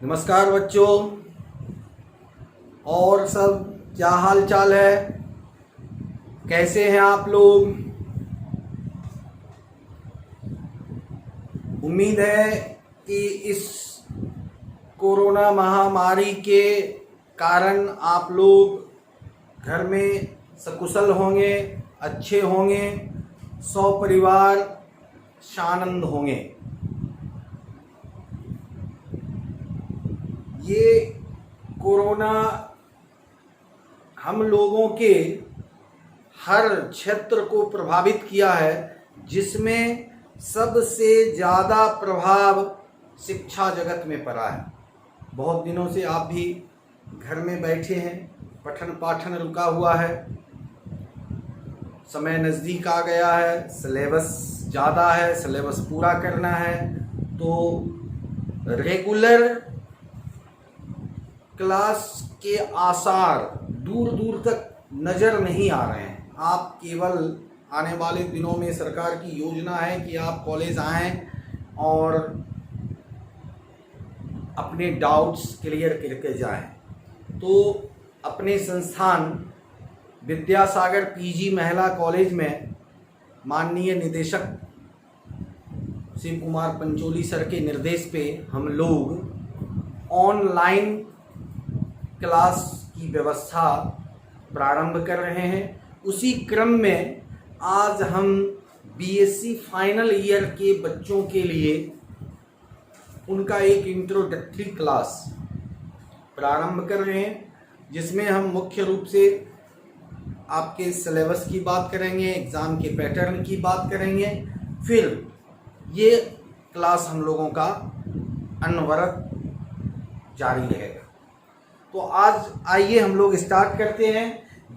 नमस्कार बच्चों, और सब क्या हाल चाल है? कैसे हैं आप लोग? उम्मीद है कि इस कोरोना महामारी के कारण आप लोग घर में सकुशल होंगे, अच्छे होंगे, सपरिवार शानंद होंगे। ये कोरोना हम लोगों के हर क्षेत्र को प्रभावित किया है, जिसमें सबसे ज़्यादा प्रभाव शिक्षा जगत में पड़ा है। बहुत दिनों से आप भी घर में बैठे हैं, पठन पाठन रुका हुआ है, समय नज़दीक आ गया है, सिलेबस ज़्यादा है, सिलेबस पूरा करना है, तो रेगुलर क्लास के आसार दूर दूर तक नज़र नहीं आ रहे हैं। आप केवल आने वाले दिनों में सरकार की योजना है कि आप कॉलेज आएं और अपने डाउट्स क्लियर करके जाएं। तो अपने संस्थान विद्यासागर पीजी महिला कॉलेज में माननीय निदेशक शिव कुमार पंचोली सर के निर्देश पे हम लोग ऑनलाइन क्लास की व्यवस्था प्रारंभ कर रहे हैं। उसी क्रम में आज हम बीएससी फाइनल ईयर के बच्चों के लिए उनका एक इंट्रोडक्टरी क्लास प्रारंभ कर रहे हैं, जिसमें हम मुख्य रूप से आपके सिलेबस की बात करेंगे, एग्ज़ाम के पैटर्न की बात करेंगे, फिर ये क्लास हम लोगों का अनवरत जारी रहेगा। तो आज आइए हम लोग स्टार्ट करते हैं।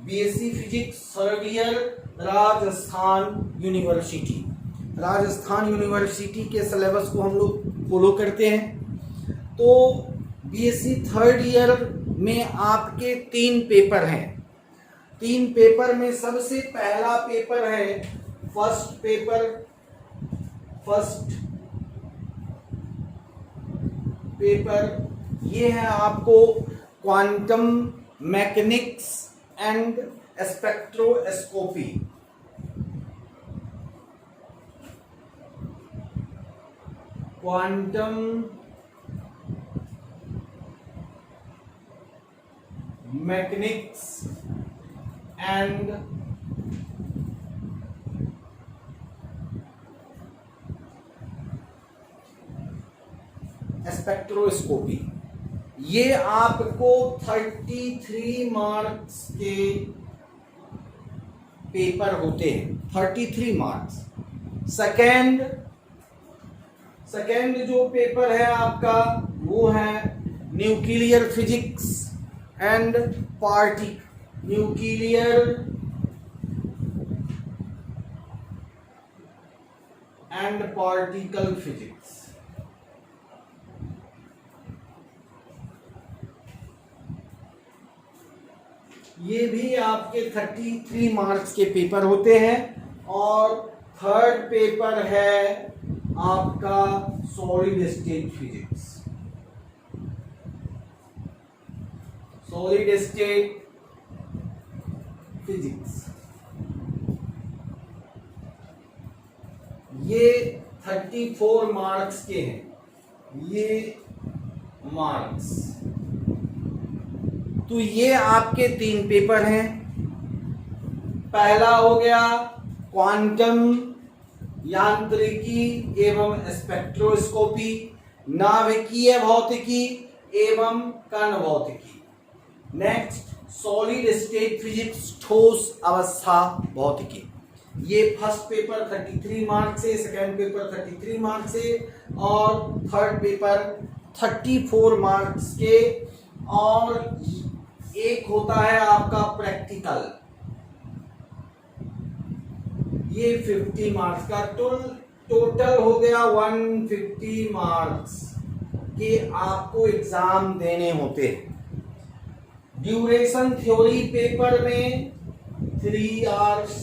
BSc physics third year Rajasthan university. Rajasthan university के सिलेबस को हम लोग फॉलो करते हैं। तो बीएससी थर्ड ईयर में आपके 3 पेपर हैं। 3 पेपर में सबसे पहला पेपर है फर्स्ट पेपर ये है आपको quantum mechanics and spectroscopy. Quantum mechanics and spectroscopy. ये आपको 33 मार्क्स के पेपर होते हैं। 33 मार्क्स। सेकेंड जो पेपर है आपका वो है nuclear physics and particle physics. ये भी आपके 33 मार्क्स के पेपर होते हैं। और थर्ड पेपर है आपका सॉलिड स्टेट फिजिक्स। ये 34 मार्क्स के हैं। ये मार्क्स तो ये आपके 3 पेपर हैं। पहला हो गया क्वांटम यांत्रिकी एवं स्पेक्ट्रोस्कोपी, नाभिकीय भौतिकी एवं कण भौतिकी। नेक्स्ट सॉलिड स्टेट फिजिक्स, ठोस अवस्था भौतिकी। ये फर्स्ट पेपर 33 मार्क्स से, सेकेंड पेपर 33 मार्क्स से और थर्ड पेपर 34 मार्क्स के। और एक होता है आपका प्रैक्टिकल, ये 50 मार्क्स का। टोटल हो गया 150 मार्क्स के आपको एग्जाम देने होते हैं। ड्यूरेशन थ्योरी पेपर में 3 आवर्स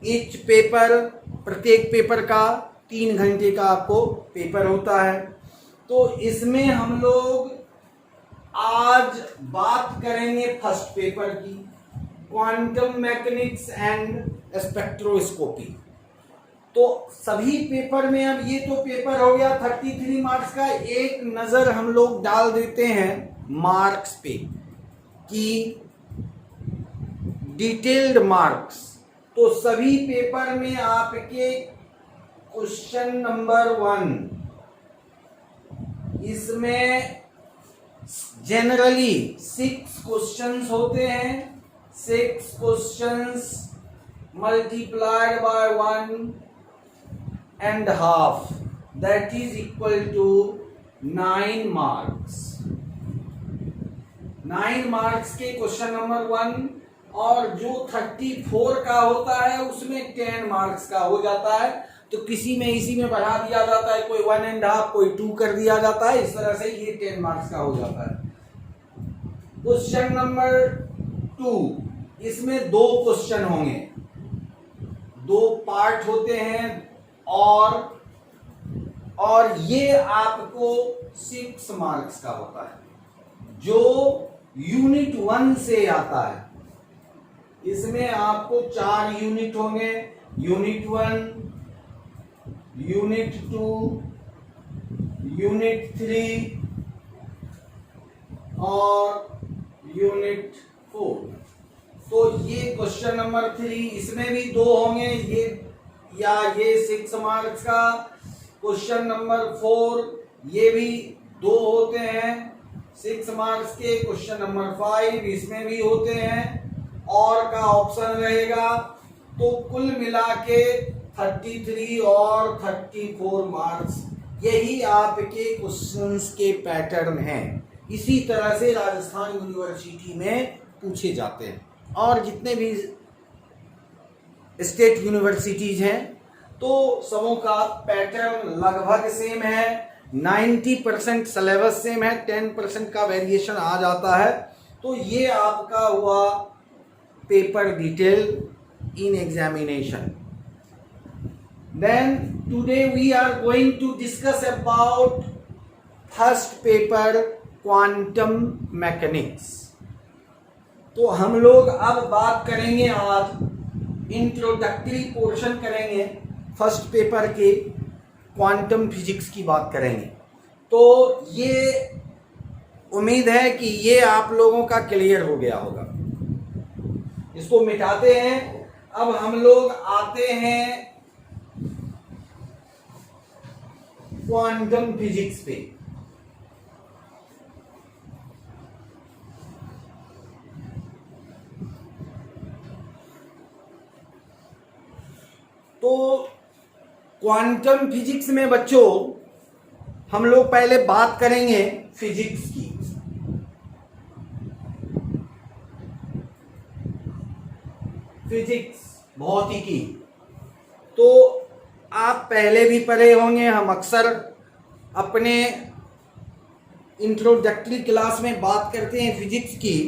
ईच पेपर, प्रत्येक पेपर का 3 घंटे का आपको पेपर होता है। तो इसमें हम लोग आज बात करेंगे फर्स्ट पेपर की, क्वांटम मैकेनिक्स एंड स्पेक्ट्रोस्कोपी। तो सभी पेपर में, अब ये तो पेपर हो गया 33 मार्क्स का, एक नजर हम लोग डाल देते हैं मार्क्स पे कि डिटेल्ड मार्क्स। तो सभी पेपर में आपके क्वेश्चन नंबर 1, इसमें जनरली 6 क्वेश्चंस होते हैं। 6 questions multiplied by 1.5 that is equal to 9 marks। 9 marks के क्वेश्चन नंबर 1, और जो 34 का होता है उसमें 10 मार्क्स का हो जाता है। तो किसी में इसी में बढ़ा दिया जाता है, कोई 1.5 कोई 2 कर दिया जाता है, इस तरह से ये 10 मार्क्स का हो जाता है। क्वेश्चन नंबर 2, इसमें 2 क्वेश्चन होंगे, 2 पार्ट होते हैं, और ये आपको 6 मार्क्स का होता है जो यूनिट 1 से आता है। इसमें आपको 4 यूनिट होंगे, यूनिट 1, यूनिट 2, यूनिट 3 और यूनिट 4। तो ये क्वेश्चन नंबर 3, इसमें भी 2 होंगे, ये 6 मार्क्स का। क्वेश्चन नंबर 4, ये भी 2 होते हैं 6 मार्क्स के। क्वेश्चन नंबर 5, इसमें भी होते हैं, और का ऑप्शन रहेगा। तो कुल मिला के 33 और 34 मार्क्स, यही आपके क्वेश्चंस के पैटर्न हैं। इसी तरह से राजस्थान यूनिवर्सिटी में पूछे जाते हैं, और जितने भी स्टेट यूनिवर्सिटीज हैं तो सबों का पैटर्न लगभग सेम है। 90% सिलेबस सेम है, 10% का वेरिएशन आ जाता है। तो ये आपका हुआ paper detail in examination. Then today we are going to discuss about first paper quantum mechanics. तो हम लोग अब बात करेंगे, आज इंट्रोडक्टरी पोर्शन करेंगे फर्स्ट पेपर के, क्वांटम फिजिक्स की बात करेंगे। तो ये उम्मीद है कि ये आप लोगों का क्लियर हो गया होगा। इसको मिटाते हैं। अब हम लोग आते हैं क्वांटम फिजिक्स पे। तो क्वांटम फिजिक्स में बच्चों हम लोग पहले बात करेंगे फिजिक्स की। फिजिक्स, भौतिकी, तो आप पहले भी पढ़े होंगे। हम अक्सर अपने इंट्रोडक्टरी क्लास में बात करते हैं फिजिक्स की,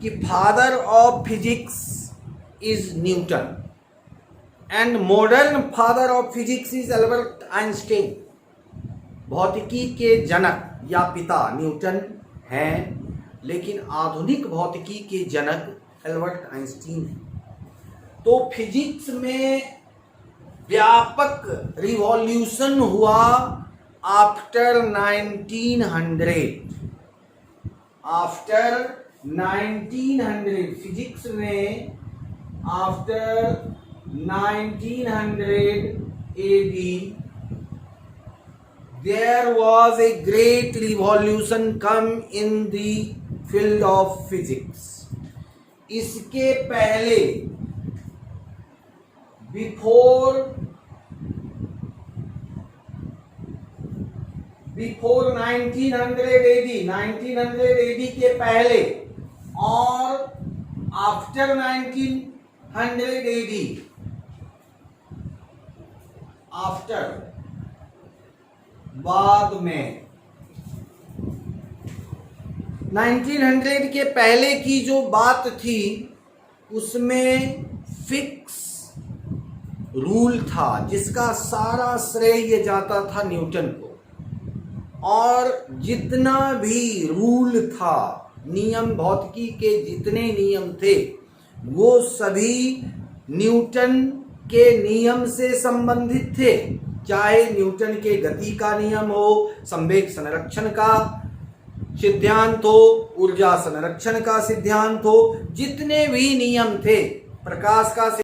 कि father of physics is Newton and modern father of physics is Albert Einstein. भौतिकी के जनक या पिता न्यूटन हैं, लेकिन आधुनिक भौतिकी के जनक एल्बर्ट आइंस्टाइन हैं। तो फिजिक्स में व्यापक रिवॉल्यूशन हुआ आफ्टर 1900। आफ्टर 1900 फिजिक्स में after 1900 AD there was a great revolution come in the field of physics। इसके पहले बिफोर 1900 AD के पहले और आफ्टर 1900 AD, आफ्टर बाद में 1900 के पहले की जो बात थी उसमें फिक्स रूल था, जिसका सारा श्रेय जाता था न्यूटन को। और जितना भी रूल था, नियम, भौतिकी के जितने नियम थे, वो सभी न्यूटन के नियम से संबंधित थे। चाहे न्यूटन के गति का नियम हो, संवेग संरक्षण का सिद्धांत हो, ऊर्जा संरक्षण का सिद्धांत हो, जितने भी नियम थे, प्रकाश का